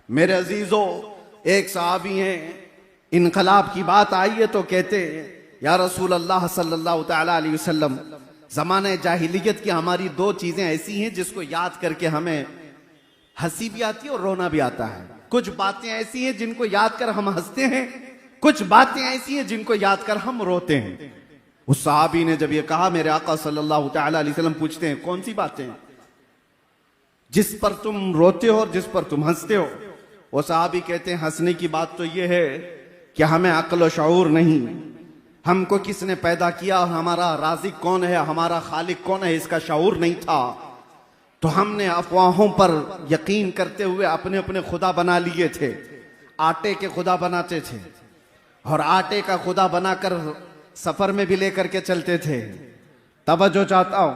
मेरे अजीजों, एक सहाबी हैं, इनकलाब की बात आई है तो कहते हैं या रसूल अल्लाह सल्लल्लाहु तआला अलैहि वसल्लम, ज़माने जाहिलियत की हमारी दो चीज़ें ऐसी हैं जिसको याद करके हमें हंसी भी आती है और रोना भी आता है। कुछ बातें ऐसी हैं जिनको याद कर हम हंसते हैं, कुछ बातें ऐसी हैं जिनको याद कर हम रोते हैं। उस सहाबी ने जब ये कहा, मेरे आका सल्लल्लाहु तआला अलैहि वसल्लम पूछते हैं कौन सी बातें जिस पर तुम रोते हो और जिस पर तुम हंसते हो? वो सहाबी कहते हैं हंसने की बात तो ये है कि हमें अक्ल और शऊर नहीं, हमको किसने पैदा किया, हमारा राज़िक कौन है, हमारा खालिक कौन है, इसका शऊर नहीं था। तो हमने अफवाहों पर यकीन करते हुए अपने अपने खुदा बना लिए थे। आटे के खुदा बनाते थे और आटे का खुदा बनाकर सफर में भी लेकर के चलते थे। तवज्जो चाहता हूं।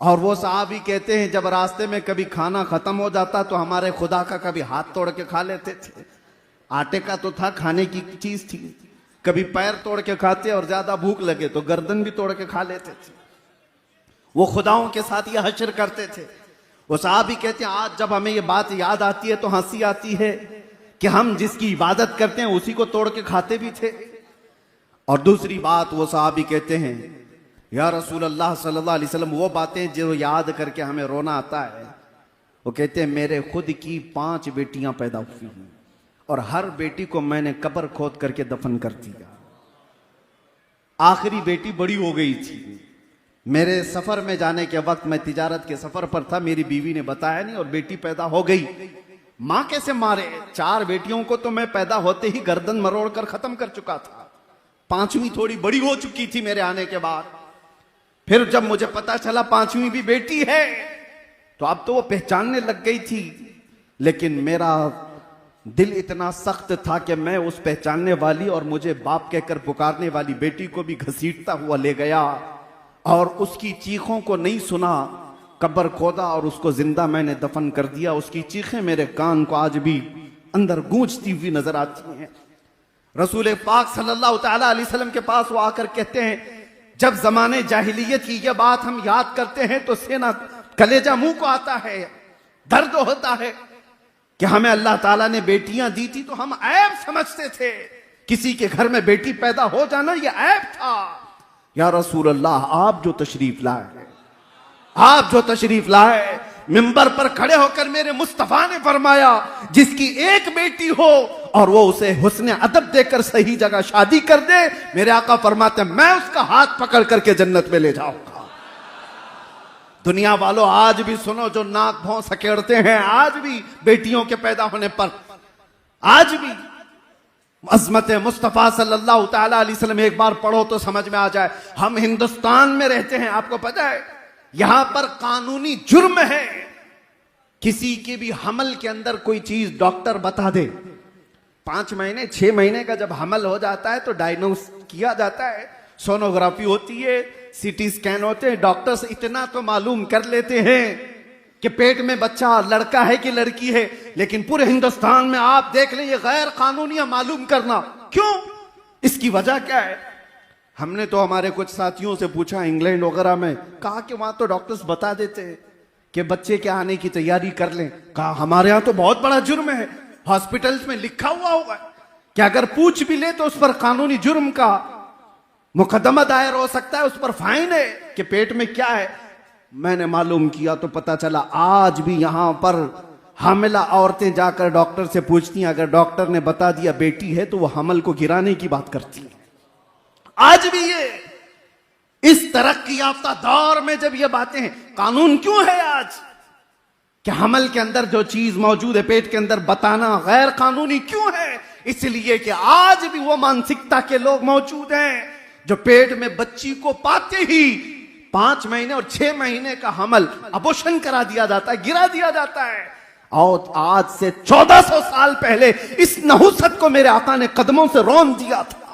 और वो सहाबी कहते हैं जब रास्ते में कभी खाना खत्म हो जाता तो हमारे खुदा का कभी हाथ तोड़ के खा लेते थे। आटे का तो था, खाने की चीज थी। कभी पैर तोड़ के खाते और ज्यादा भूख लगे तो गर्दन भी तोड़ के खा लेते थे। वो खुदाओं के साथ ये हश्र करते थे। वो सहाबी कहते हैं आज जब हमें ये बात याद आती है तो हंसी आती है कि हम जिसकी इबादत करते हैं उसी को तोड़ के खाते भी थे। और दूसरी बात वो सहाबी कहते हैं या रसूल अल्लाह सल्लल्लाहु अलैहि वसल्लम, वो बातें जो याद करके हमें रोना आता है। वो कहते हैं मेरे खुद की 5 बेटियां पैदा हुई हैं और हर बेटी को मैंने कब्र खोद करके दफन कर दिया। आखिरी बेटी बड़ी हो गई थी। मेरे सफर में जाने के वक्त, मैं तिजारत के सफर पर था, मेरी बीवी ने बताया नहीं और बेटी पैदा हो गई। मां कैसे मारे? 4 बेटियों को तो मैं पैदा होते ही गर्दन मरोड़ कर खत्म कर चुका था। 5वीं थोड़ी बड़ी हो चुकी थी मेरे आने के बाद। फिर जब मुझे पता चला 5वीं भी बेटी है तो अब तो वो पहचानने लग गई थी। लेकिन मेरा दिल इतना सख्त था कि मैं उस पहचानने वाली और मुझे बाप कहकर पुकारने वाली बेटी को भी घसीटता हुआ ले गया और उसकी चीखों को नहीं सुना, कब्र खोदा और उसको जिंदा मैंने दफन कर दिया। उसकी चीखें मेरे कान को आज भी अंदर गूंजती हुई नजर आती हैं। रसूल पाक सल्लल्लाहु तआला अलैहि वसल्लम के पास वो आकर कहते हैं जब जमाने जाहिलियत की यह बात हम याद करते हैं तो सेना कलेजा मुंह को आता है, दर्द होता है कि हमें अल्लाह ताला ने बेटियां दी थी तो हम ऐब समझते थे। किसी के घर में बेटी पैदा हो जाना यह ऐब था। या रसूल अल्लाह, आप जो तशरीफ लाए, आप जो तशरीफ लाए, मिंबर पर खड़े होकर मेरे मुस्तफा ने फरमाया जिसकी एक बेटी हो और वो उसे हुस्न अदब देकर सही जगह शादी कर दे, मेरे आका फरमाते मैं उसका हाथ पकड़ करके जन्नत में ले जाऊंगा। दुनिया वालों आज भी सुनो, जो नाक भौं सकेड़ते हैं, आज भी बेटियों के पैदा होने पर आज भी अज़मत मुस्तफा सल्लल्लाहु तआला अलैहि वसल्लम एक बार पढ़ो तो समझ में आ जाए। हम हिंदुस्तान में रहते हैं, आपको पता है यहां पर कानूनी जुर्म है किसी के भी हमल के अंदर कोई चीज डॉक्टर बता दे। 5 महीने 6 महीने का जब हमल हो जाता है तो डायग्नोस किया जाता है, सोनोग्राफी होती है, सीटी स्कैन होते हैं। डॉक्टर्स इतना तो मालूम कर लेते हैं कि पेट में बच्चा लड़का है कि लड़की है, लेकिन पूरे हिंदुस्तान में आप देख लें ये गैर कानूनी मालूम करना। क्यों? इसकी वजह क्या है? हमने तो हमारे कुछ साथियों से पूछा इंग्लैंड वगैरह में, कहा कि वहां तो डॉक्टर्स बता देते हैं कि बच्चे के आने की तैयारी कर लें। कहा हमारे यहां तो बहुत बड़ा जुर्म है, हॉस्पिटल्स में लिखा हुआ होगा कि अगर पूछ भी ले तो उस पर कानूनी जुर्म का मुकदमा दायर हो सकता है, उस पर फाइन है कि पेट में क्या है। मैंने मालूम किया तो पता चला आज भी यहां पर हामिला औरतें जाकर डॉक्टर से पूछती हैं, अगर डॉक्टर ने बता दिया बेटी है तो वो हमल को गिराने की बात करती है। आज भी ये इस तरक्की याफ्ता दौर में जब ये बातें हैं, कानून क्यों है आज कि हमल के अंदर जो चीज मौजूद है पेट के अंदर बताना गैर कानूनी क्यों है? इसलिए कि आज भी वो मानसिकता के लोग मौजूद हैं जो पेट में बच्ची को पाते ही 5 महीने और 6 महीने का हमल अबॉर्शन करा दिया जाता है, गिरा दिया जाता है। और आज से 1400 साल पहले इस नहुसत को मेरे आका ने कदमों से रौंद दिया था।